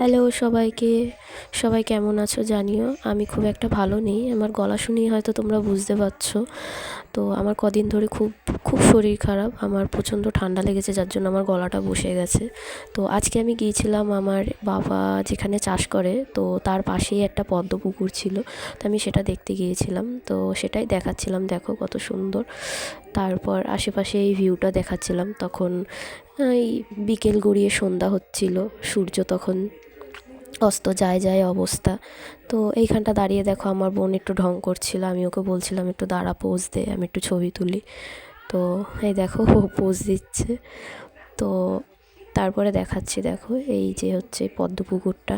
Hello সবাইকে, সবাই কেমন আছো জানিও। আমি খুব একটা ভালো নেই, আমার গলা শুনেই হয়তো তোমরা বুঝতে পারছো। তো আমার কদিন ধরে খুব খুব শরীর খারাপ, আমার প্রচণ্ড ঠান্ডা লেগেছে, যার জন্য আমার গলাটা বসে গেছে। তো আজকে আমি গিয়েছিলাম আমার বাবা যেখানে চাষ করে, তো তার পাশেই একটা পদ্ম পুকুর ছিল, তো আমি সেটা দেখতে গিয়েছিলাম। তো সেটাই দেখাচ্ছিলাম, দেখো কত সুন্দর। তারপর আশেপাশে এই ভিউটা দেখাচ্ছিলাম। তখন এই বিকেল গড়িয়ে সন্ধ্যা হচ্ছিল, সূর্য তখন অস্ত যায় যায় অবস্থা। তো এইখানটা দাঁড়িয়ে দেখো আমার বোন একটু ঢং করছিল, আমি ওকে বলছিলাম একটু দাঁড়া, পোজ দে, আমি একটু ছবি তুলি। তো এই দেখো ও পোজ দিচ্ছে। তো তারপরে দেখাচ্ছি, দেখো এই যে হচ্ছে পদ্ম পুকুরটা,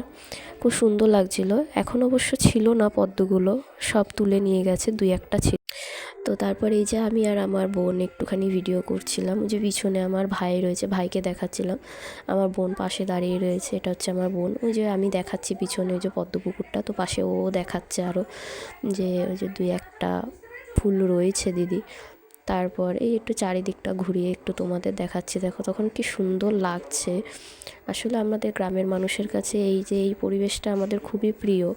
খুব সুন্দর লাগছিল। এখন অবশ্য ছিল না পদ্মগুলো, সব তুলে নিয়ে গেছে, দুই একটা ছিল। তো তারপরে এই যে আমি আর আমার বোন একটুখানি ভিডিও করছিলাম, ওই যে পিছনে আমার ভাই রয়েছে, ভাইকে দেখাচ্ছিলাম। আমার বোন পাশে দাঁড়িয়ে রয়েছে, এটা হচ্ছে আমার বোন। ওই যে আমি দেখাচ্ছি পিছনে ওই যে পদ্ম পুকুরটা, তো পাশে ও দেখাচ্ছে আরও যে ওই যে দুই একটা ফুল রয়েছে দিদি। তারপর এই একটু চারিদিকটা ঘুরিয়ে একটু তোমাদের দেখাচ্ছি, দেখো তখন কি সুন্দর লাগছে। আসলে আমাদের গ্রামের মানুষের কাছে এই যে এই পরিবেশটা আমাদের খুবই প্রিয়।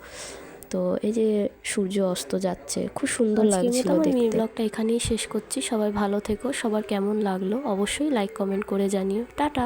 তো এই যে সূর্য অস্ত যাচ্ছে, খুব সুন্দর লাগছিল দেখতে। আমি ব্লগটা এখানেই শেষ করছি, সবাই ভালো থেকো, সবার কেমন লাগলো অবশ্যই লাইক কমেন্ট করে জানিও। টাটা।